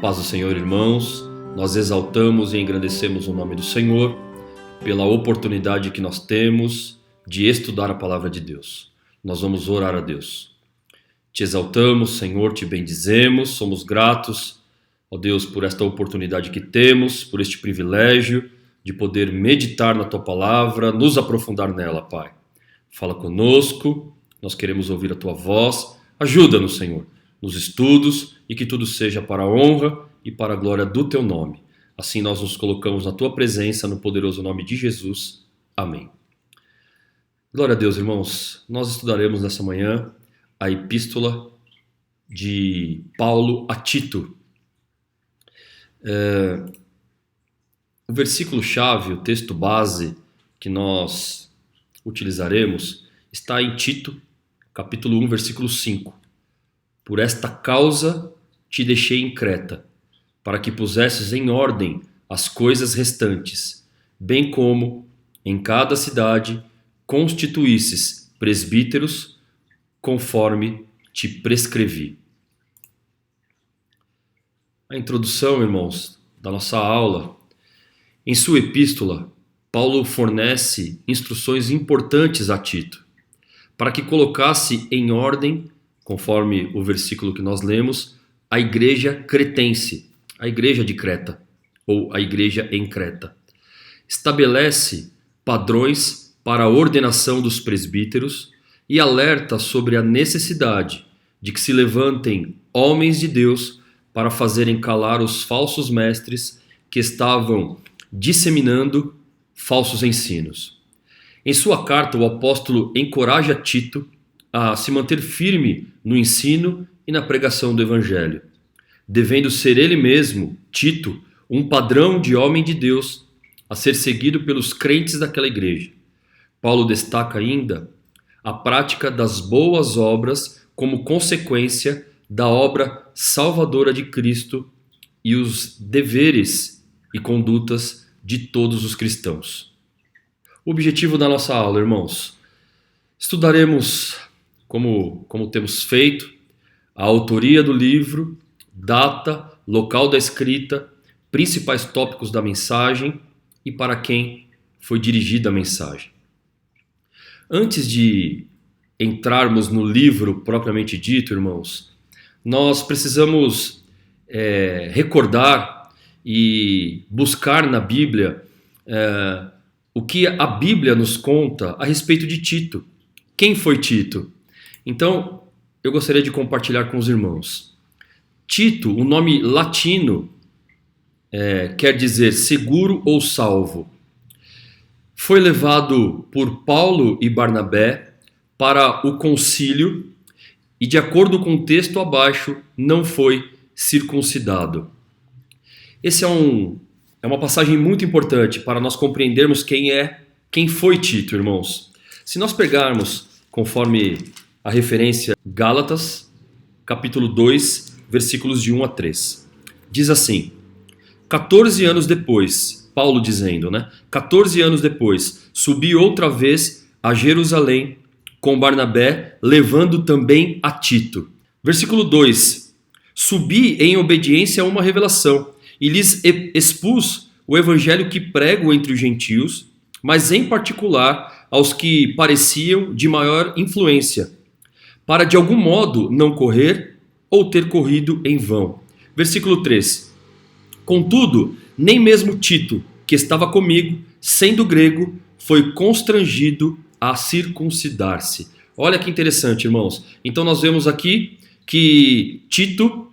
paz do Senhor, irmãos, nós exaltamos e engrandecemos o nome do Senhor pela oportunidade que nós temos de estudar a palavra de Deus. Nós vamos orar a Deus. Te exaltamos, Senhor, te bendizemos, somos gratos, ó Deus, por esta oportunidade que temos, por este privilégio de poder meditar na Tua palavra, nos aprofundar nela, Pai. Fala conosco, nós queremos ouvir a Tua voz, ajuda-nos, Senhor, nos estudos e que tudo seja para a honra e para a glória do Teu nome. Assim nós nos colocamos na Tua presença, no poderoso nome de Jesus. Amém. Glória a Deus, irmãos. Nós estudaremos nessa manhã a epístola de Paulo a Tito. O versículo-chave, o texto base que nós utilizaremos está em Tito, capítulo 1, versículo 5. Por esta causa te deixei em Creta, para que pusesses em ordem as coisas restantes, bem como em cada cidade constituísses presbíteros, conforme te prescrevi. A introdução, irmãos, da nossa aula. Em sua epístola, Paulo fornece instruções importantes a Tito, para que colocasse em ordem, conforme o versículo que nós lemos, a igreja cretense, a igreja de Creta, ou a igreja em Creta. Estabelece padrões para a ordenação dos presbíteros e alerta sobre a necessidade de que se levantem homens de Deus para fazerem calar os falsos mestres que estavam disseminando falsos ensinos. Em sua carta, o apóstolo encoraja Tito a se manter firme no ensino e na pregação do evangelho, devendo ser ele mesmo, Tito, um padrão de homem de Deus a ser seguido pelos crentes daquela igreja. Paulo destaca ainda a prática das boas obras como consequência da obra salvadora de Cristo e os deveres e condutas de todos os cristãos. O objetivo da nossa aula, irmãos, estudaremos, como temos feito, a autoria do livro, data, local da escrita, principais tópicos da mensagem e para quem foi dirigida a mensagem. Antes de entrarmos no livro propriamente dito, irmãos, nós precisamos recordar e buscar na Bíblia o que a Bíblia nos conta a respeito de Tito. Quem foi Tito? Então, eu gostaria de compartilhar com os irmãos. Tito, o nome latino, quer dizer seguro ou salvo. Foi levado por Paulo e Barnabé para o concílio e, de acordo com o texto abaixo, não foi circuncidado. Essa é uma passagem muito importante para nós compreendermos quem foi Tito, irmãos. Se nós pegarmos, conforme a referência, Gálatas, capítulo 2, versículos de 1 a 3. Diz assim: 14 anos depois, Paulo dizendo, 14 anos depois, subi outra vez a Jerusalém com Barnabé, levando também a Tito. Versículo 2: subi em obediência a uma revelação e lhes expus o evangelho que prego entre os gentios, mas em particular aos que pareciam de maior influência, para de algum modo não correr ou ter corrido em vão. Versículo 3: contudo, nem mesmo Tito, que estava comigo, sendo grego, foi constrangido a circuncidar-se. Olha que interessante, irmãos. Então nós vemos aqui que Tito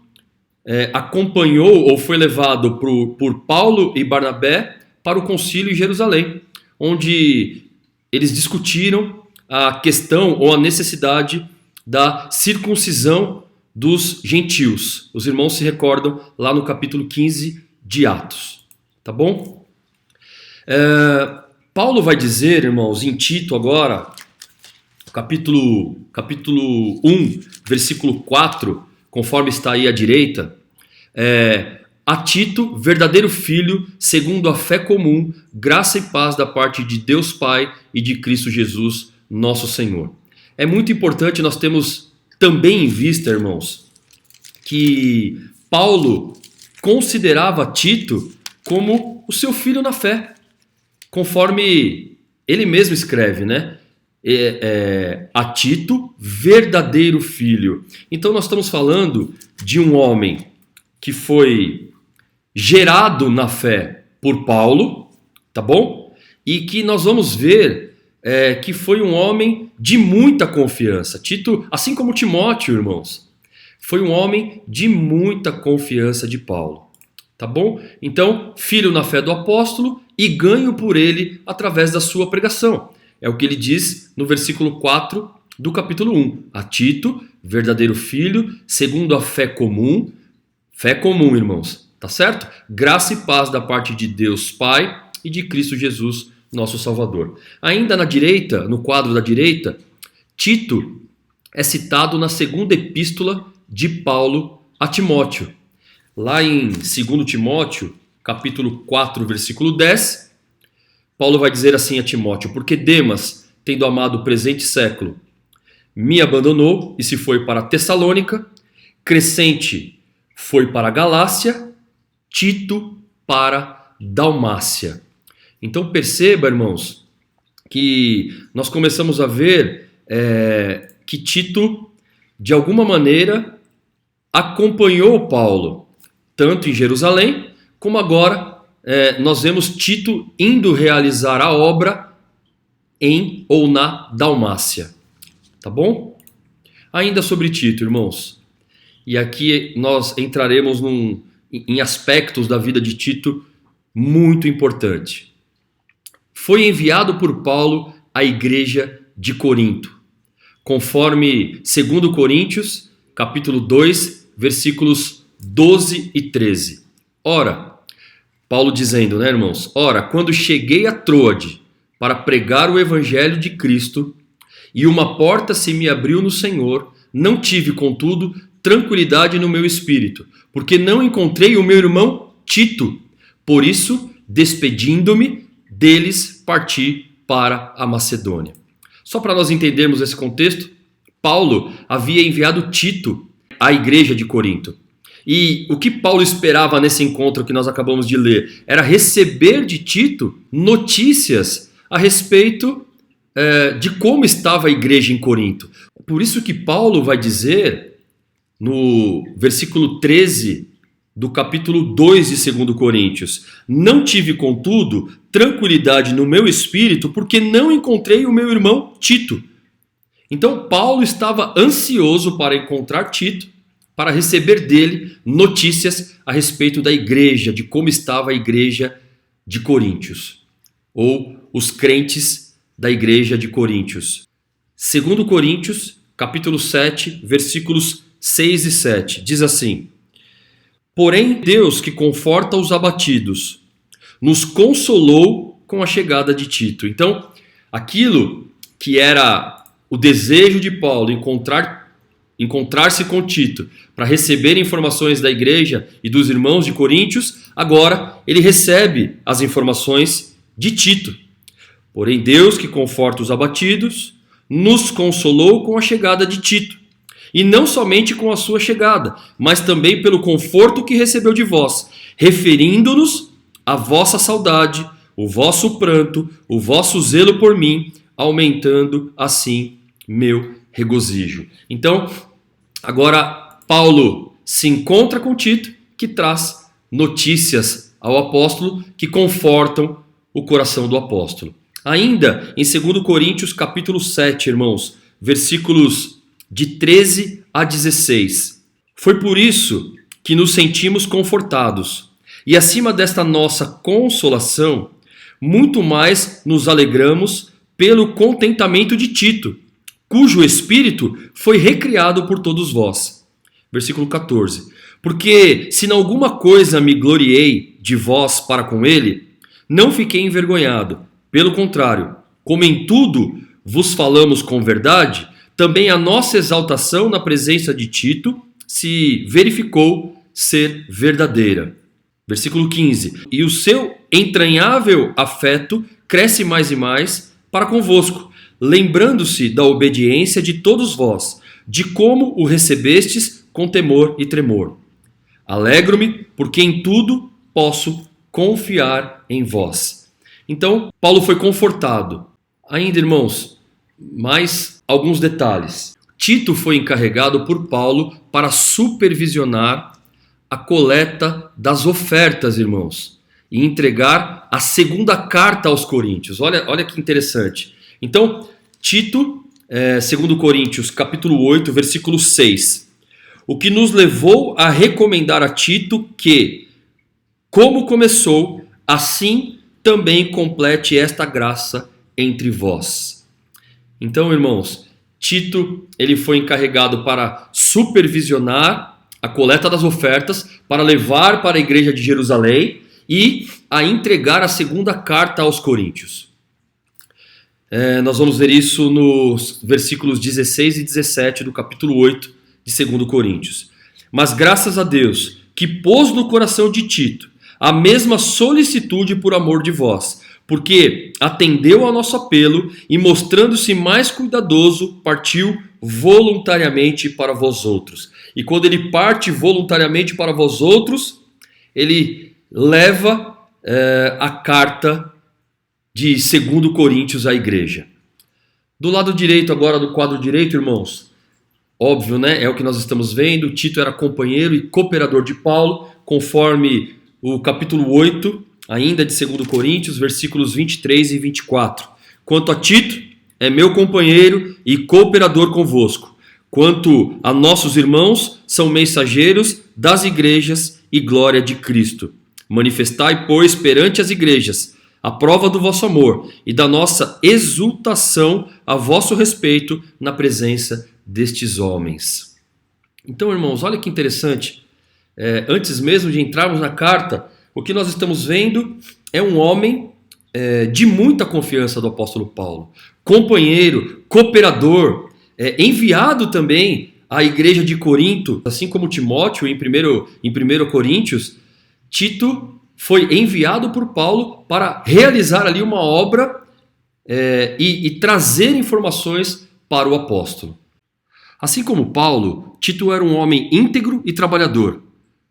acompanhou ou foi levado por Paulo e Barnabé para o concílio em Jerusalém, onde eles discutiram a questão ou a necessidade da circuncisão dos gentios. Os irmãos se recordam lá no capítulo 15 de Atos. Tá bom? Paulo vai dizer, irmãos, em Tito agora, capítulo 1, versículo 4, conforme está aí à direita, a Tito, verdadeiro filho, segundo a fé comum, graça e paz da parte de Deus Pai e de Cristo Jesus, nosso Senhor. É muito importante nós termos também em vista, irmãos, que Paulo considerava Tito como o seu filho na fé, conforme ele mesmo escreve, né? A Tito, verdadeiro filho. Então nós estamos falando de um homem que foi gerado na fé por Paulo, tá bom? E que nós vamos ver que foi um homem de muita confiança. Tito, assim como Timóteo, irmãos, foi um homem de muita confiança de Paulo, tá bom? Então, filho na fé do apóstolo e ganho por ele através da sua pregação. É o que ele diz no versículo 4 do capítulo 1. A Tito, verdadeiro filho, segundo a fé comum, irmãos, tá certo? Graça e paz da parte de Deus Pai e de Cristo Jesus, nosso Salvador. Ainda na direita, no quadro da direita, Tito é citado na segunda epístola de Paulo a Timóteo. Lá em 2 Timóteo, capítulo 4, versículo 10, Paulo vai dizer assim a Timóteo: porque Demas, tendo amado o presente século, me abandonou e se foi para Tessalônica, Crescente foi para a Galácia, Tito para Dalmácia. Então perceba, irmãos, que nós começamos a ver que Tito, de alguma maneira, acompanhou Paulo, tanto em Jerusalém, como agora nós vemos Tito indo realizar a obra em ou na Dalmácia. Tá bom? Ainda sobre Tito, irmãos. E aqui nós entraremos em aspectos da vida de Tito muito importante. Foi enviado por Paulo à igreja de Corinto, conforme 2 Coríntios, capítulo 2, versículos 12 e 13. Ora, Paulo dizendo, né, irmãos? Ora, quando cheguei a Troade para pregar o evangelho de Cristo, e uma porta se me abriu no Senhor, não tive, contudo, tranquilidade no meu espírito, porque não encontrei o meu irmão Tito. Por isso, despedindo-me deles, parti para a Macedônia. Só para nós entendermos esse contexto, Paulo havia enviado Tito à igreja de Corinto. E o que Paulo esperava nesse encontro que nós acabamos de ler era receber de Tito notícias a respeito de como estava a igreja em Corinto. Por isso que Paulo vai dizer no versículo 13 do capítulo 2 de 2 Coríntios: não tive, contudo, tranquilidade no meu espírito, porque não encontrei o meu irmão Tito. Então Paulo estava ansioso para encontrar Tito, para receber dele notícias a respeito da igreja, de como estava a igreja de Coríntios, ou os crentes da igreja de Coríntios. 2 Coríntios, capítulo 7, versículos 6 e 7, diz assim: porém, Deus, que conforta os abatidos, nos consolou com a chegada de Tito. Então, aquilo que era o desejo de Paulo, encontrar-se com Tito, para receber informações da igreja e dos irmãos de Coríntios, agora ele recebe as informações de Tito. Porém, Deus, que conforta os abatidos, nos consolou com a chegada de Tito. E não somente com a sua chegada, mas também pelo conforto que recebeu de vós, referindo-nos à vossa saudade, o vosso pranto, o vosso zelo por mim, aumentando assim meu regozijo. Então, agora Paulo se encontra com Tito, que traz notícias ao apóstolo que confortam o coração do apóstolo. Ainda em 2 Coríntios capítulo 7, irmãos, versículos de 13 a 16. Foi por isso que nos sentimos confortados, e acima desta nossa consolação, muito mais nos alegramos pelo contentamento de Tito, cujo espírito foi recriado por todos vós. Versículo 14. Porque se em alguma coisa me gloriei de vós para com ele, não fiquei envergonhado. Pelo contrário, como em tudo vos falamos com verdade, também a nossa exaltação na presença de Tito se verificou ser verdadeira. Versículo 15. E o seu entranhável afeto cresce mais e mais para convosco, lembrando-se da obediência de todos vós, de como o recebestes com temor e tremor. Alegro-me, porque em tudo posso confiar em vós. Então, Paulo foi confortado. Ainda, irmãos, mais alguns detalhes. Tito foi encarregado por Paulo para supervisionar a coleta das ofertas, irmãos, e entregar a segunda carta aos Coríntios. Olha que interessante. Então, Tito, 2 Coríntios, capítulo 8, versículo 6. O que nos levou a recomendar a Tito que, como começou, assim também complete esta graça entre vós. Então, irmãos, Tito, ele foi encarregado para supervisionar a coleta das ofertas, para levar para a igreja de Jerusalém e a entregar a segunda carta aos Coríntios. Nós vamos ver isso nos versículos 16 e 17 do capítulo 8 de 2 Coríntios. Mas graças a Deus, que pôs no coração de Tito a mesma solicitude por amor de vós, porque atendeu ao nosso apelo e, mostrando-se mais cuidadoso, partiu voluntariamente para vós outros. E quando ele parte voluntariamente para vós outros, ele leva a carta de 2 Coríntios à igreja. Do lado direito agora, do quadro direito, irmãos, óbvio, né? É o que nós estamos vendo. Tito era companheiro e cooperador de Paulo, conforme o capítulo 8, ainda de 2 Coríntios, versículos 23 e 24. Quanto a Tito, é meu companheiro e cooperador convosco. Quanto a nossos irmãos, são mensageiros das igrejas e glória de Cristo. Manifestai, pois, perante as igrejas a prova do vosso amor e da nossa exultação a vosso respeito na presença destes homens. Então, irmãos, olha que interessante. Antes mesmo de entrarmos na carta, o que nós estamos vendo é um homem de muita confiança do apóstolo Paulo. Companheiro, cooperador, enviado também à igreja de Corinto, assim como Timóteo em 1 Coríntios. Tito foi enviado por Paulo para realizar ali uma obra e trazer informações para o apóstolo. Assim como Paulo, Tito era um homem íntegro e trabalhador,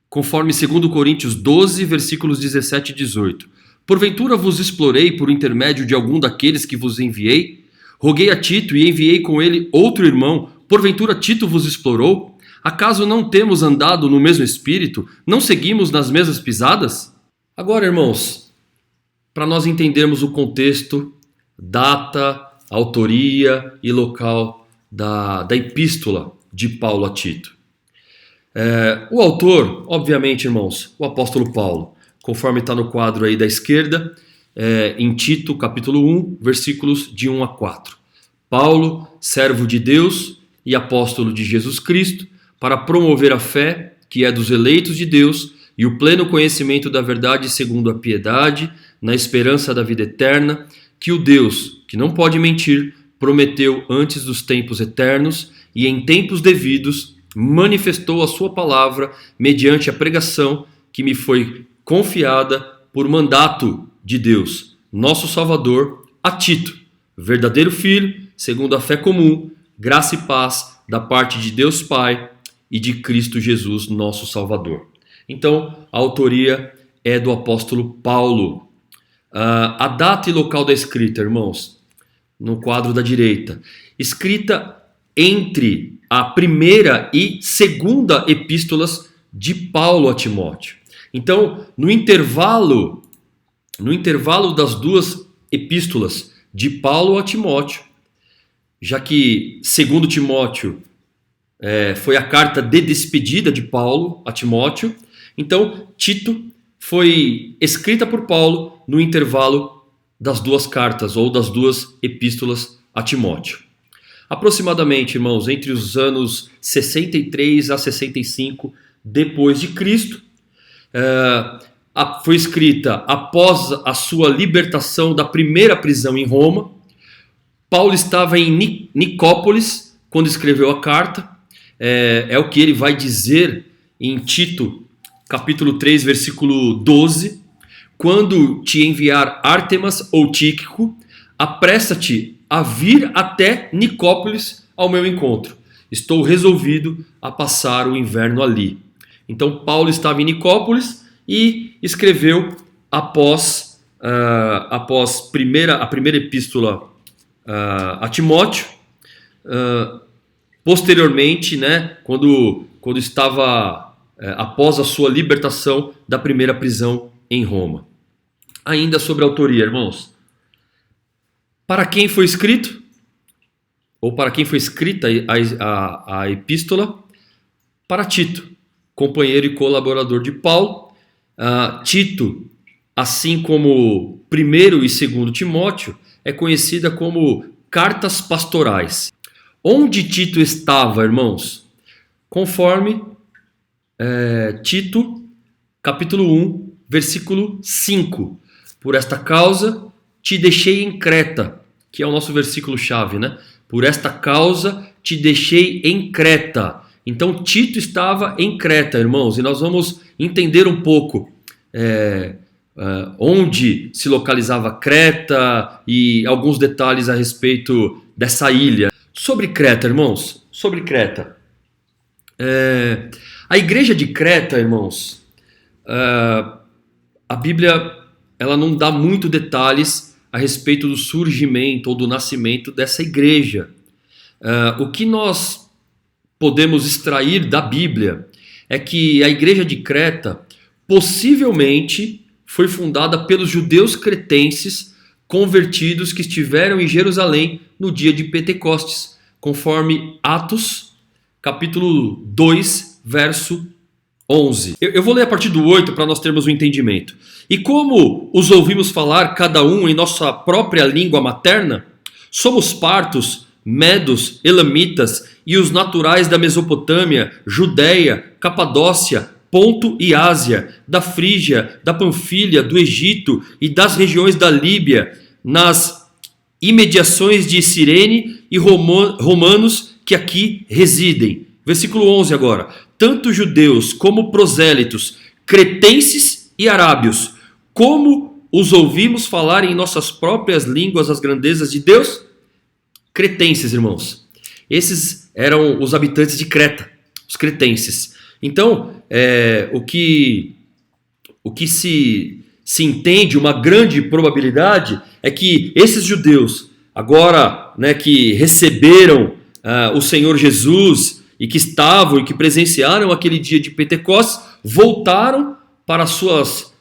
conforme 2 Coríntios 12, versículos 17 e 18. Porventura vos explorei por intermédio de algum daqueles que vos enviei? Roguei a Tito e enviei com ele outro irmão. Porventura Tito vos explorou? Acaso não temos andado no mesmo espírito? Não seguimos nas mesmas pisadas? Agora, irmãos, para nós entendermos o contexto, data, autoria e local da epístola de Paulo a Tito. O autor, obviamente, irmãos, o apóstolo Paulo, conforme está no quadro aí da esquerda, em Tito, capítulo 1, versículos de 1 a 4. Paulo, servo de Deus e apóstolo de Jesus Cristo, para promover a fé que é dos eleitos de Deus e o pleno conhecimento da verdade segundo a piedade, na esperança da vida eterna, que o Deus, que não pode mentir, prometeu antes dos tempos eternos e em tempos devidos manifestou a sua palavra mediante a pregação que me foi confiada por mandato de Deus, nosso Salvador, a Tito, verdadeiro filho, segundo a fé comum, graça e paz da parte de Deus Pai e de Cristo Jesus, nosso Salvador. Então, a autoria é do apóstolo Paulo. A data e local da escrita, irmãos, no quadro da direita. Escrita entre a primeira e segunda epístolas de Paulo a Timóteo. Então, no intervalo das duas epístolas de Paulo a Timóteo, já que 2 Timóteo foi a carta de despedida de Paulo a Timóteo, então Tito foi escrita por Paulo no intervalo das duas cartas ou das duas epístolas a Timóteo. Aproximadamente, irmãos, entre os anos 63 a 65 depois de Cristo, foi escrita após a sua libertação da primeira prisão em Roma. Paulo estava em Nicópolis quando escreveu a carta. É o que ele vai dizer em Tito, capítulo 3, versículo 12. Quando te enviar Ártemas ou Tíquico, apressa-te a vir até Nicópolis ao meu encontro. Estou resolvido a passar o inverno ali. Então Paulo estava em Nicópolis e escreveu após a primeira epístola a Timóteo, posteriormente, né, quando estava após a sua libertação da primeira prisão em Roma. Ainda sobre a autoria, irmãos. Para quem foi escrito? Ou para quem foi escrita a epístola? Para Tito, companheiro e colaborador de Paulo. Tito, assim como 1º e 2º Timóteo, é conhecida como cartas pastorais. Onde Tito estava, irmãos? Conforme Tito, capítulo 1, versículo 5. Por esta causa te deixei em Creta, que é o nosso versículo-chave, né? Por esta causa te deixei em Creta. Então Tito estava em Creta, irmãos, e nós vamos entender um pouco onde se localizava Creta e alguns detalhes a respeito dessa ilha. Sobre Creta, irmãos, sobre Creta. A igreja de Creta, irmãos, a Bíblia ela não dá muito detalhes a respeito do surgimento ou do nascimento dessa igreja. O que nós podemos extrair da Bíblia é que a igreja de Creta possivelmente foi fundada pelos judeus cretenses convertidos que estiveram em Jerusalém no dia de Pentecostes, conforme Atos, capítulo 2, verso 11. Eu vou ler a partir do 8 para nós termos um entendimento. E como os ouvimos falar, cada um em nossa própria língua materna, somos partos, medos, elamitas e os naturais da Mesopotâmia, Judéia, Capadócia, Ponto e Ásia, da Frígia, da Panfilha, do Egito e das regiões da Líbia, nas imediações de Cirene e romanos que aqui residem. Versículo 11 agora. Tanto judeus como prosélitos, cretenses e arábios, como os ouvimos falar em nossas próprias línguas as grandezas de Deus? Cretenses, irmãos. Esses eram os habitantes de Creta, os cretenses. Então, o que se entende, uma grande probabilidade, é que esses judeus, agora, né, que receberam o Senhor Jesus e que estavam e que presenciaram aquele dia de Pentecostes, voltaram para suas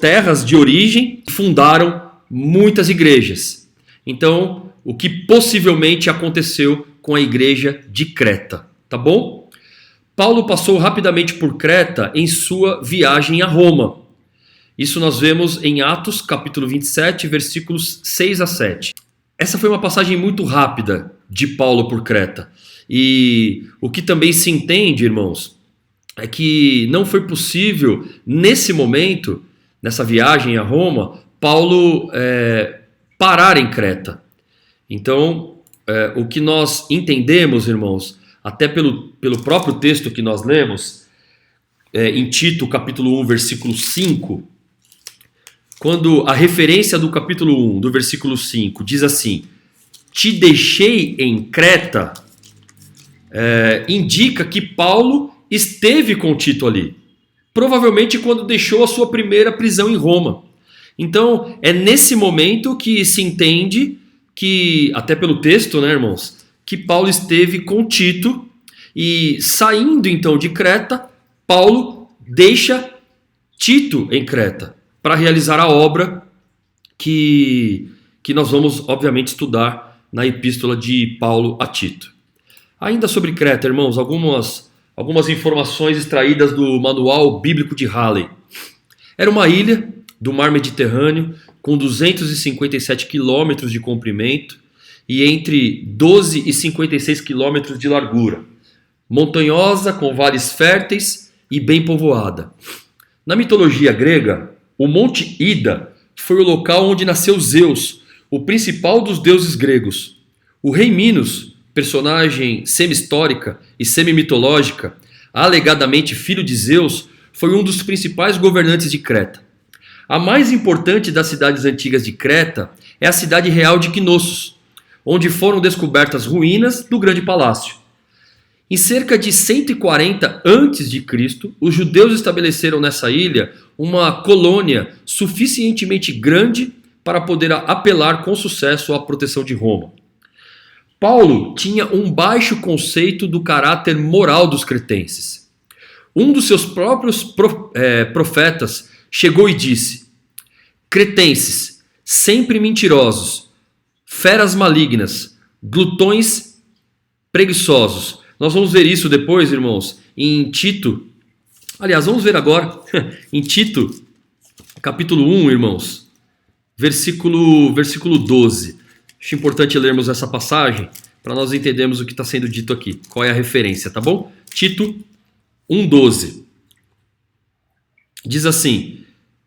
terras de origem e fundaram muitas igrejas. Então, o que possivelmente aconteceu com a igreja de Creta, tá bom? Paulo passou rapidamente por Creta em sua viagem a Roma. Isso nós vemos em Atos, capítulo 27, versículos 6 a 7. Essa foi uma passagem muito rápida de Paulo por Creta. E o que também se entende, irmãos, é que não foi possível, nesse momento, nessa viagem a Roma, Paulo parar em Creta. Então, o que nós entendemos, irmãos, até pelo próprio texto que nós lemos, em Tito, capítulo 1, versículo 5, quando a referência do capítulo 1, do versículo 5, diz assim: te deixei em Creta, indica que Paulo esteve com Tito ali, provavelmente quando deixou a sua primeira prisão em Roma. Então, é nesse momento que se entende que, até pelo texto, né, irmãos, que Paulo esteve com Tito, e saindo então de Creta, Paulo deixa Tito em Creta para realizar a obra que nós vamos, obviamente, estudar na epístola de Paulo a Tito. Ainda sobre Creta, irmãos, algumas informações extraídas do Manual Bíblico de Halley. Era uma ilha do mar Mediterrâneo com 257 quilômetros de comprimento e entre 12 e 56 quilômetros de largura. Montanhosa, com vales férteis e bem povoada. Na mitologia grega, o Monte Ida foi o local onde nasceu Zeus, o principal dos deuses gregos. O rei Minos, personagem semi-histórica e semi-mitológica, alegadamente filho de Zeus, foi um dos principais governantes de Creta. A mais importante das cidades antigas de Creta é a cidade real de Knossos, onde foram descobertas ruínas do grande palácio. Em cerca de 140 a.C., os judeus estabeleceram nessa ilha uma colônia suficientemente grande para poder apelar com sucesso à proteção de Roma. Paulo tinha um baixo conceito do caráter moral dos cretenses. Um dos seus próprios profetas chegou e disse: cretenses, sempre mentirosos, feras malignas, glutões preguiçosos. Nós vamos ver isso depois, irmãos, em Tito. Aliás, vamos ver agora em Tito, capítulo 1, irmãos, versículo 12. Acho importante lermos essa passagem para nós entendermos o que está sendo dito aqui. Qual é a referência, tá bom? Tito 1,12. Diz assim: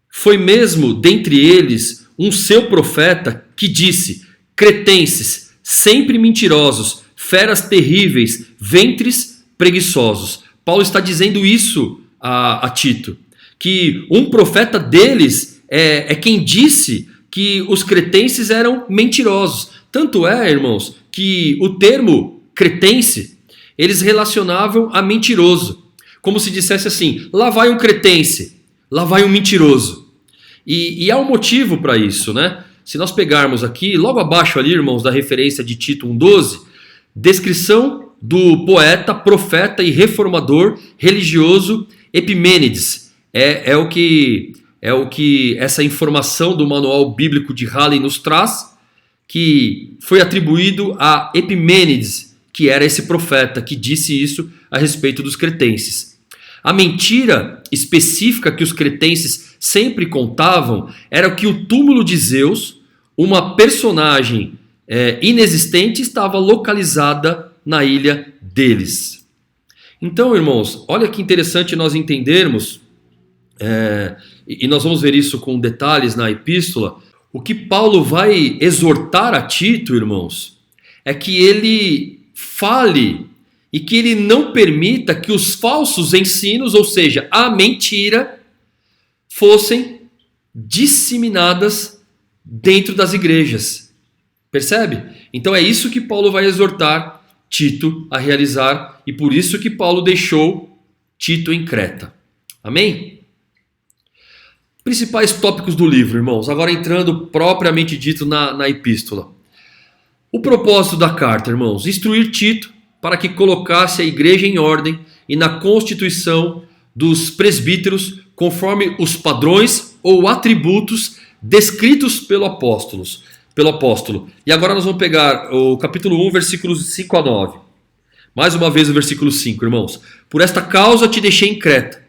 foi mesmo dentre eles um seu profeta que disse: cretenses, sempre mentirosos, feras terríveis, ventres preguiçosos. Paulo está dizendo isso a Tito, que um profeta deles é quem disse que os cretenses eram mentirosos. Tanto é, irmãos, que o termo cretense, eles relacionavam a mentiroso. Como se dissesse assim: lá vai um cretense, lá vai um mentiroso. E há um motivo para isso, né? Se nós pegarmos aqui, logo abaixo ali, irmãos, da referência de Tito 1,12, descrição do poeta, profeta e reformador religioso Epimênides. É o que essa informação do manual bíblico de Halley nos traz, que foi atribuído a Epimênides, que era esse profeta que disse isso a respeito dos cretenses. A mentira específica que os cretenses sempre contavam era que o túmulo de Zeus, uma personagem inexistente, estava localizada na ilha deles. Então, irmãos, olha que interessante nós entendermos, e nós vamos ver isso com detalhes na epístola. O que Paulo vai exortar a Tito, irmãos, é que ele fale e que ele não permita que os falsos ensinos, ou seja, a mentira, fossem disseminadas dentro das igrejas. Percebe? Então é isso que Paulo vai exortar Tito a realizar, e por isso que Paulo deixou Tito em Creta. Amém? Principais tópicos do livro, irmãos. Agora entrando propriamente dito na epístola. O propósito da carta, irmãos: instruir Tito para que colocasse a igreja em ordem e na constituição dos presbíteros conforme os padrões ou atributos descritos pelo apóstolo. E agora nós vamos pegar o capítulo 1, versículos 5 a 9. Mais uma vez o versículo 5, irmãos. Por esta causa te deixei em Creta,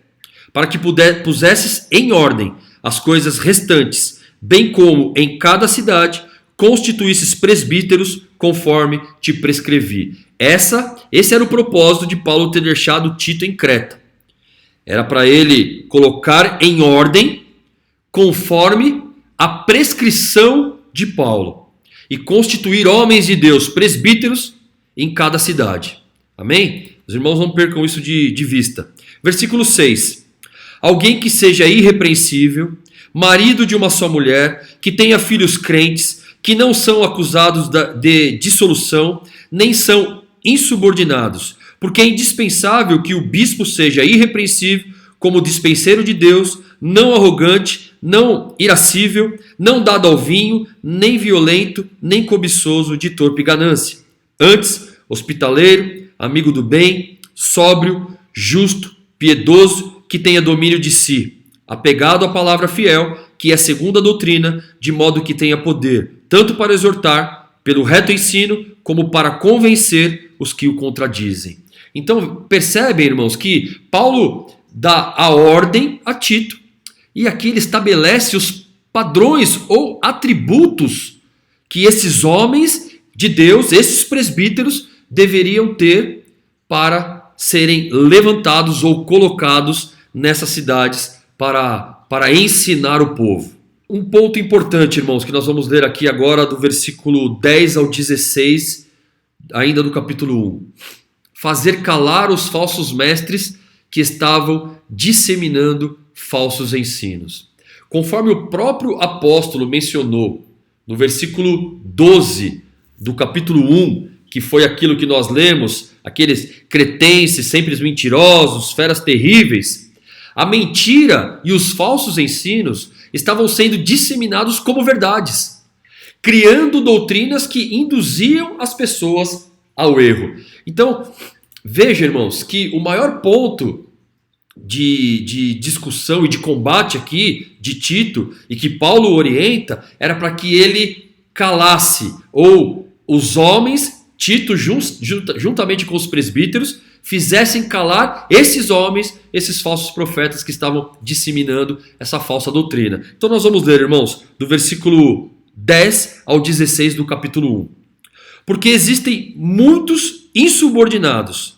para que pusesses em ordem as coisas restantes, bem como em cada cidade constituísses presbíteros conforme te prescrevi. Esse era o propósito de Paulo ter deixado Tito em Creta. Era para ele colocar em ordem conforme a prescrição de Paulo e constituir homens de Deus, presbíteros, em cada cidade. Amém? Os irmãos não percam isso de vista. Versículo 6. Alguém que seja irrepreensível, marido de uma só mulher, que tenha filhos crentes, que não são acusados de dissolução, nem são insubordinados, porque é indispensável que o bispo seja irrepreensível, como dispenseiro de Deus, não arrogante, não irascível, não dado ao vinho, nem violento, nem cobiçoso de torpe ganância. Antes, hospitaleiro, amigo do bem, sóbrio, justo, piedoso, que tenha domínio de si, apegado à palavra fiel, que é segundo a doutrina, de modo que tenha poder, tanto para exortar, pelo reto ensino, como para convencer os que o contradizem. Então, percebem, irmãos, que Paulo dá a ordem a Tito, e aqui ele estabelece os padrões ou atributos que esses homens de Deus, esses presbíteros, deveriam ter para serem levantados ou colocados nessas cidades para ensinar o povo. Um ponto importante, irmãos, que nós vamos ler aqui agora do versículo 10 ao 16, ainda do capítulo 1. Fazer calar os falsos mestres que estavam disseminando falsos ensinos. Conforme o próprio apóstolo mencionou no versículo 12 do capítulo 1, que foi aquilo que nós lemos aqueles cretenses, sempre mentirosos, feras terríveis, a mentira e os falsos ensinos estavam sendo disseminados como verdades, criando doutrinas que induziam as pessoas ao erro. Então, veja, irmãos, que o maior ponto de discussão e de combate aqui de Tito, e que Paulo orienta, era para que ele calasse, ou os homens, Tito juntamente com os presbíteros, fizessem calar esses homens, esses falsos profetas que estavam disseminando essa falsa doutrina. Então nós vamos ler, irmãos, do versículo 10 ao 16 do capítulo 1. Porque existem muitos insubordinados,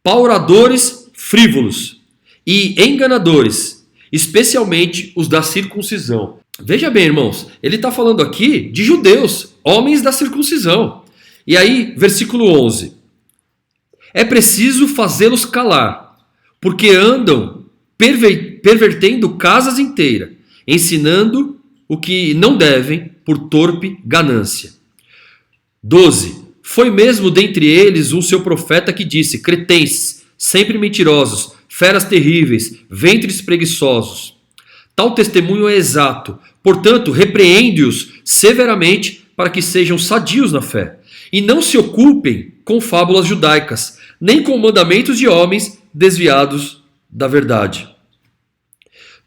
pauradores frívolos e enganadores, especialmente os da circuncisão. Veja bem, irmãos, ele está falando aqui de judeus, homens da circuncisão. E aí, versículo 11. É preciso fazê-los calar, porque andam pervertendo casas inteiras, ensinando o que não devem por torpe ganância. 12. Foi mesmo dentre eles um seu profeta que disse: cretenses, sempre mentirosos, feras terríveis, ventres preguiçosos. Tal testemunho é exato, portanto, repreende-os severamente para que sejam sadios na fé, e não se ocupem com fábulas judaicas, nem com mandamentos de homens desviados da verdade.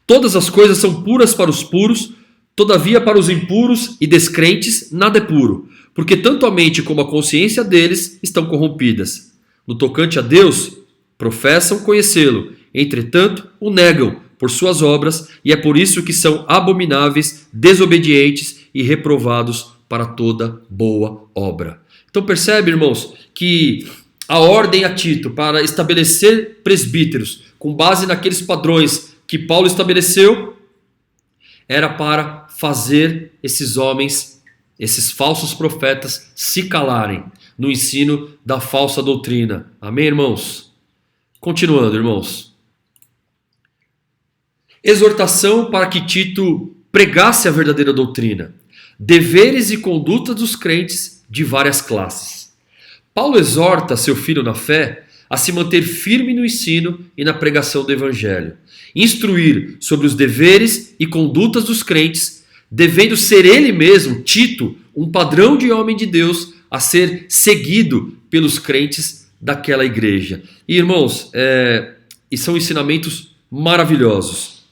Todas as coisas são puras para os puros, todavia para os impuros e descrentes nada é puro, porque tanto a mente como a consciência deles estão corrompidas. No tocante a Deus, professam conhecê-lo, entretanto o negam por suas obras, e é por isso que são abomináveis, desobedientes e reprovados para toda boa obra. Então percebe, irmãos, que a ordem a Tito para estabelecer presbíteros com base naqueles padrões que Paulo estabeleceu era para fazer esses homens, esses falsos profetas, se calarem no ensino da falsa doutrina. Amém, irmãos? Continuando, irmãos. Exortação para que Tito pregasse a verdadeira doutrina. Deveres e conduta dos crentes de várias classes. Paulo exorta seu filho na fé a se manter firme no ensino e na pregação do evangelho. Instruir sobre os deveres e condutas dos crentes, devendo ser ele mesmo, Tito, um padrão de homem de Deus a ser seguido pelos crentes daquela igreja. E irmãos, e são ensinamentos maravilhosos.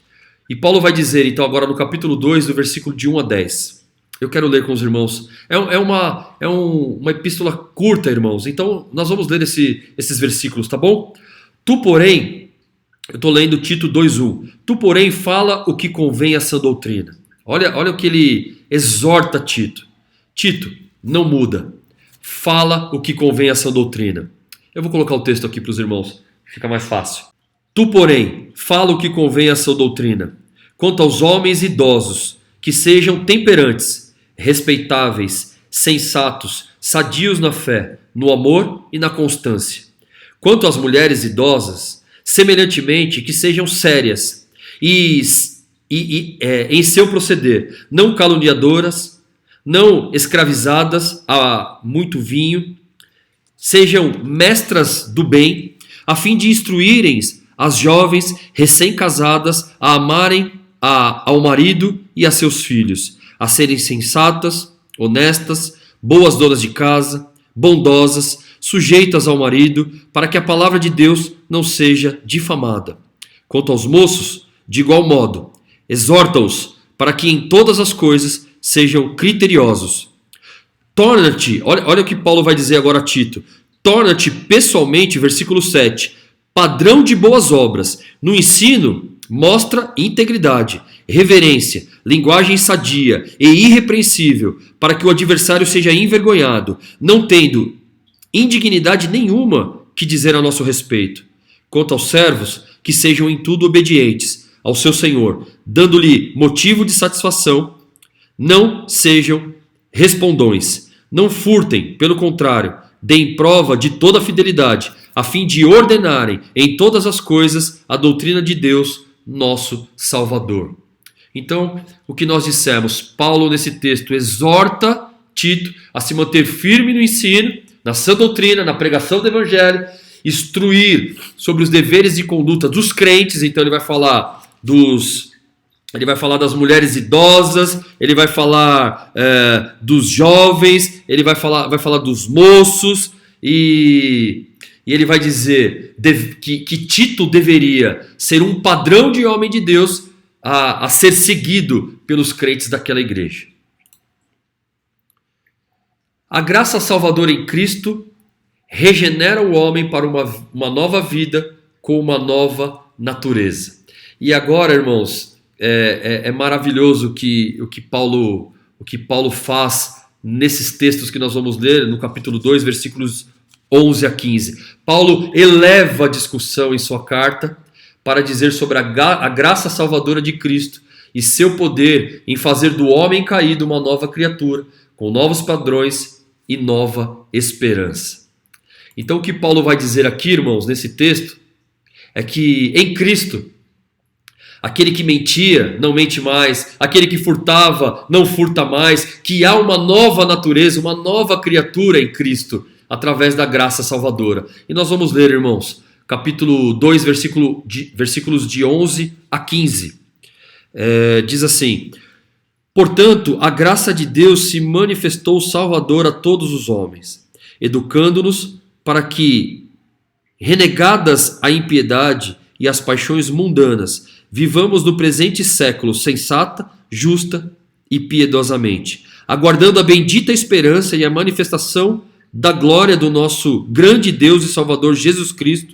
E Paulo vai dizer, então, agora no capítulo 2, do versículo de 1 a 10. Eu quero ler com os irmãos. É uma epístola curta, irmãos. Então, nós vamos ler esses versículos, tá bom? Tu, porém, eu estou lendo Tito 2:1. Tu, porém, fala o que convém à sã doutrina. Olha o que ele exorta Tito. Tito, não muda. Fala o que convém à sã doutrina. Eu vou colocar o texto aqui para os irmãos. Fica mais fácil. Tu, porém, fala o que convém à sã doutrina. Quanto aos homens idosos, que sejam temperantes, respeitáveis, sensatos, sadios na fé, no amor e na constância. Quanto às mulheres idosas, semelhantemente, que sejam sérias e em seu proceder, não caluniadoras, não escravizadas a muito vinho, sejam mestras do bem, a fim de instruírem as jovens recém-casadas a amarem ao marido e a seus filhos, a serem sensatas, honestas, boas donas de casa, bondosas, sujeitas ao marido, para que a palavra de Deus não seja difamada. Quanto aos moços, de igual modo, exorta-os para que em todas as coisas sejam criteriosos. Torna-te, olha o que Paulo vai dizer agora a Tito, torna-te pessoalmente, versículo 7, padrão de boas obras. No ensino, mostra integridade, reverência, linguagem sadia e irrepreensível, para que o adversário seja envergonhado, não tendo indignidade nenhuma que dizer a nosso respeito. Quanto aos servos, que sejam em tudo obedientes ao seu Senhor, dando-lhe motivo de satisfação, não sejam respondões, não furtem, pelo contrário, deem prova de toda a fidelidade, a fim de ordenarem em todas as coisas a doutrina de Deus, nosso Salvador. Então, o que nós dissemos, Paulo nesse texto exorta Tito a se manter firme no ensino, na sã doutrina, na pregação do evangelho, instruir sobre os deveres de conduta dos crentes. Então ele vai falar das mulheres idosas, ele vai falar dos jovens, ele vai falar dos moços, e ele vai dizer que Tito deveria ser um padrão de homem de Deus a ser seguido pelos crentes daquela igreja. A graça salvadora em Cristo regenera o homem para uma nova vida com uma nova natureza. E agora, irmãos, é maravilhoso o que Paulo faz nesses textos que nós vamos ler, no capítulo 2, versículos 11 a 15. Paulo eleva a discussão em sua carta para dizer sobre a graça salvadora de Cristo e seu poder em fazer do homem caído uma nova criatura, com novos padrões e nova esperança. Então o que Paulo vai dizer aqui, irmãos, nesse texto, é que em Cristo, aquele que mentia não mente mais, aquele que furtava não furta mais, que há uma nova natureza, uma nova criatura em Cristo, através da graça salvadora. E nós vamos ler, irmãos, capítulo 2, versículos de 11 a 15. Diz assim: portanto, a graça de Deus se manifestou salvadora a todos os homens, educando-nos para que, renegadas a impiedade e as paixões mundanas, vivamos no presente século sensata, justa e piedosamente, aguardando a bendita esperança e a manifestação da glória do nosso grande Deus e Salvador Jesus Cristo,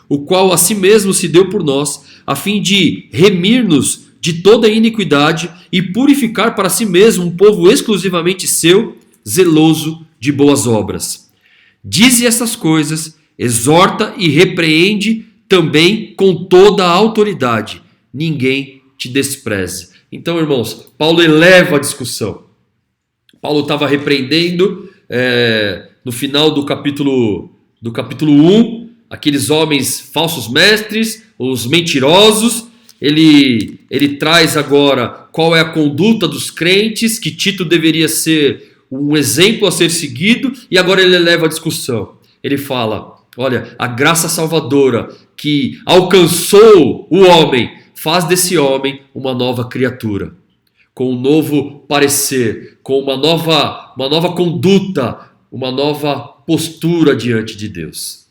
o qual a si mesmo se deu por nós, a fim de remir-nos de toda iniquidade e purificar para si mesmo um povo exclusivamente seu, zeloso de boas obras. Dize essas coisas, exorta e repreende também com toda a autoridade. Ninguém te despreze. Então, irmãos, Paulo eleva a discussão. Paulo estava repreendendo no final do capítulo 1, aqueles homens falsos mestres, os mentirosos. Ele traz agora qual é a conduta dos crentes, que Tito deveria ser um exemplo a ser seguido, e agora ele eleva a discussão. Ele fala: olha, a graça salvadora que alcançou o homem faz desse homem uma nova criatura, com um novo parecer, com uma nova conduta, uma nova postura diante de Deus.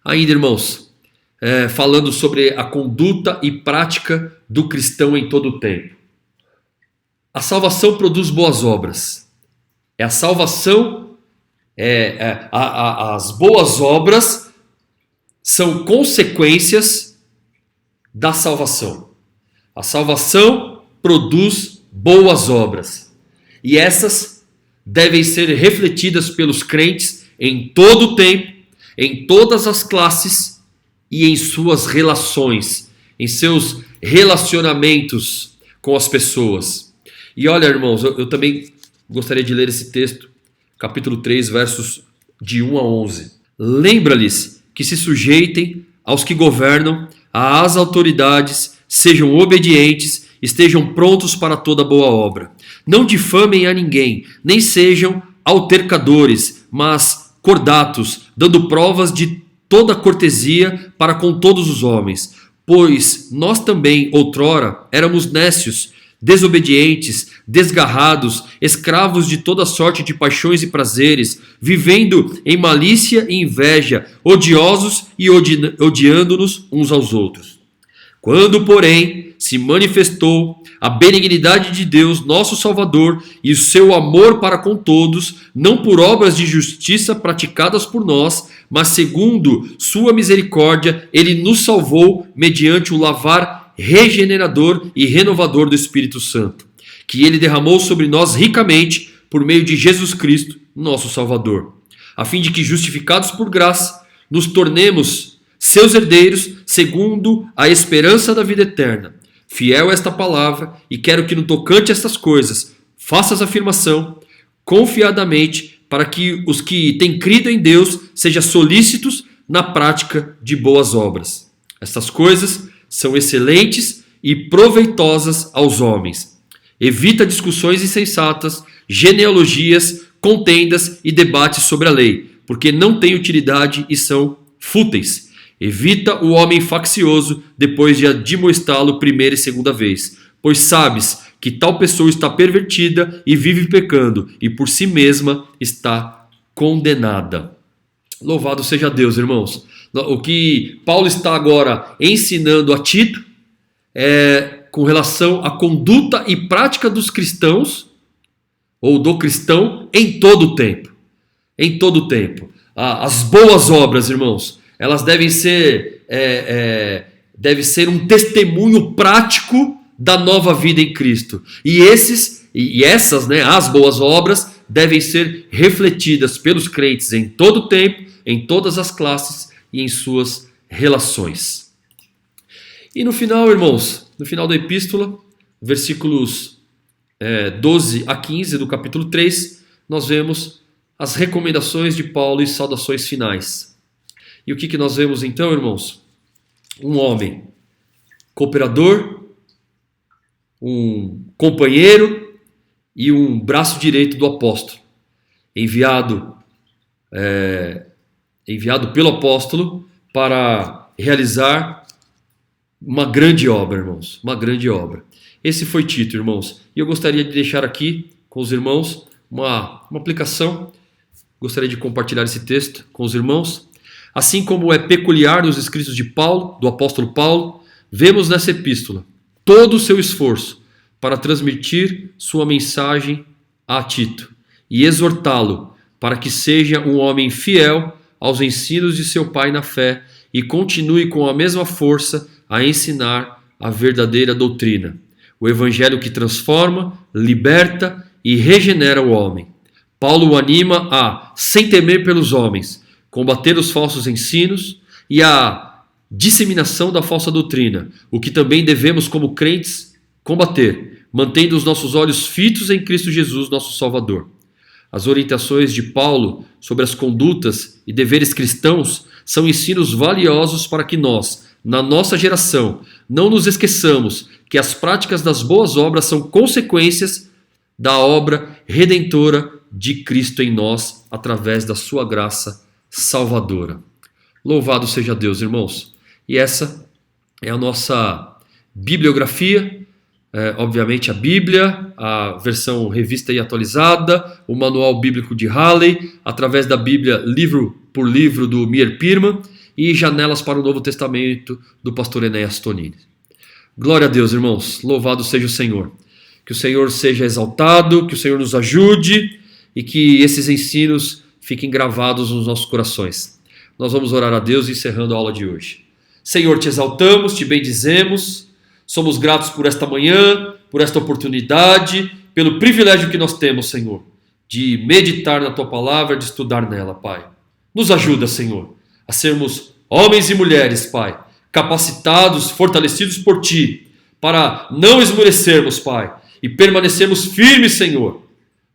Ainda, irmãos, falando sobre a conduta e prática do cristão em todo o tempo. A salvação produz boas obras. A salvação, as boas obras são consequências da salvação. A salvação produz boas obras. E essas devem ser refletidas pelos crentes em todo o tempo, em todas as classes e em suas relações, em seus relacionamentos com as pessoas. E olha, irmãos, eu também gostaria de ler esse texto, capítulo 3, versos de 1 a 11. Lembra-lhes que se sujeitem aos que governam, às autoridades, sejam obedientes, estejam prontos para toda boa obra. Não difamem a ninguém, nem sejam altercadores, mas cordatos, dando provas de toda cortesia para com todos os homens. Pois nós também, outrora, éramos nécios, desobedientes, desgarrados, escravos de toda sorte de paixões e prazeres, vivendo em malícia e inveja, odiosos e odiando-nos uns aos outros. Quando, porém, se manifestou a benignidade de Deus, nosso Salvador, e o seu amor para com todos, não por obras de justiça praticadas por nós, mas segundo sua misericórdia, ele nos salvou mediante o lavar regenerador e renovador do Espírito Santo, que ele derramou sobre nós ricamente por meio de Jesus Cristo, nosso Salvador, a fim de que, justificados por graça, nos tornemos seus herdeiros segundo a esperança da vida eterna. Fiel a esta palavra, e quero que no tocante a estas coisas faças afirmação confiadamente, para que os que têm crido em Deus sejam solícitos na prática de boas obras. Estas coisas são excelentes e proveitosas aos homens. Evita discussões insensatas, genealogias, contendas e debates sobre a lei, porque não têm utilidade e são fúteis. Evita o homem faccioso depois de admoestá-lo primeira e segunda vez, pois sabes que tal pessoa está pervertida e vive pecando, e por si mesma está condenada. Louvado seja Deus, irmãos. O que Paulo está agora ensinando a Tito é com relação à conduta e prática dos cristãos, ou do cristão, em todo o tempo. Em todo o tempo. As boas obras, irmãos, elas devem ser um testemunho prático da nova vida em Cristo. E essas, as boas obras, devem ser refletidas pelos crentes em todo o tempo, em todas as classes e em suas relações. E no final, irmãos, no final da epístola, versículos 12 a 15 do capítulo 3, nós vemos as recomendações de Paulo e saudações finais. E o que nós vemos então, irmãos? Um homem cooperador, um companheiro e um braço direito do apóstolo, enviado pelo apóstolo para realizar uma grande obra, irmãos, uma grande obra. Esse foi Tito, irmãos, e eu gostaria de deixar aqui com os irmãos uma aplicação. Gostaria de compartilhar esse texto com os irmãos. Assim como é peculiar nos escritos de Paulo, do apóstolo Paulo, vemos nessa epístola todo o seu esforço para transmitir sua mensagem a Tito e exortá-lo para que seja um homem fiel aos ensinos de seu pai na fé e continue com a mesma força a ensinar a verdadeira doutrina, o evangelho que transforma, liberta e regenera o homem. Paulo o anima a, sem temer pelos homens, combater os falsos ensinos e a disseminação da falsa doutrina, o que também devemos como crentes combater, mantendo os nossos olhos fitos em Cristo Jesus, nosso Salvador. As orientações de Paulo sobre as condutas e deveres cristãos são ensinos valiosos para que nós, na nossa geração, não nos esqueçamos que as práticas das boas obras são consequências da obra redentora de Cristo em nós, através da sua graça salvadora. Louvado seja Deus, irmãos. E essa é a nossa bibliografia. Obviamente a Bíblia, a versão revista e atualizada, o Manual Bíblico de Halley, através da Bíblia livro por livro do Meir Pirman e Janelas para o Novo Testamento do pastor Enéas Tonini. Glória a Deus, irmãos, louvado seja o Senhor. Que o Senhor seja exaltado, que o Senhor nos ajude e que esses ensinos fiquem gravados nos nossos corações. Nós vamos orar a Deus encerrando a aula de hoje. Senhor, te exaltamos, te bendizemos. Somos gratos por esta manhã, por esta oportunidade, pelo privilégio que nós temos, Senhor, de meditar na Tua palavra, de estudar nela, Pai. Nos ajuda, Senhor, a sermos homens e mulheres, Pai, capacitados, fortalecidos por Ti, para não esmorecermos, Pai, e permanecermos firmes, Senhor.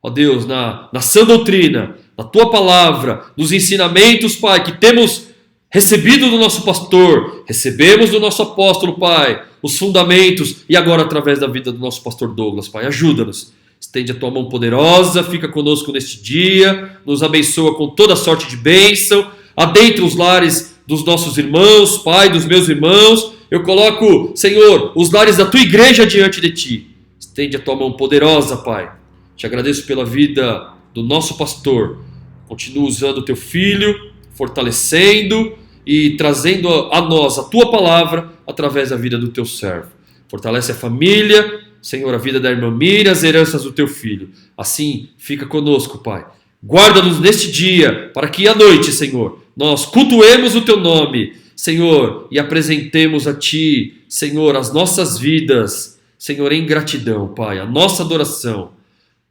Ó Deus, na sã doutrina, na Tua palavra, nos ensinamentos, Pai, que temos recebido do nosso pastor, recebemos do nosso apóstolo, Pai, os fundamentos, e agora através da vida do nosso pastor Douglas, Pai, ajuda-nos. Estende a Tua mão poderosa, fica conosco neste dia, nos abençoa com toda sorte de bênção, adentra os lares dos nossos irmãos, Pai, dos meus irmãos. Eu coloco, Senhor, os lares da Tua igreja diante de Ti. Estende a Tua mão poderosa, Pai. Te agradeço pela vida do nosso pastor. Continua usando o Teu filho, fortalecendo e trazendo a nós a Tua palavra através da vida do Teu servo. Fortalece a família, Senhor, a vida da irmã Miriam, as heranças do Teu filho. Assim, fica conosco, Pai. Guarda-nos neste dia, para que à noite, Senhor, nós cultuemos o Teu nome, Senhor, e apresentemos a Ti, Senhor, as nossas vidas, Senhor, em gratidão, Pai, a nossa adoração.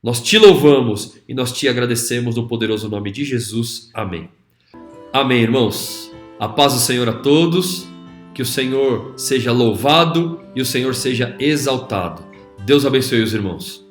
Nós Te louvamos e nós Te agradecemos no poderoso nome de Jesus. Amém. Amém, irmãos. A paz do Senhor a todos. Que o Senhor seja louvado e o Senhor seja exaltado. Deus abençoe os irmãos.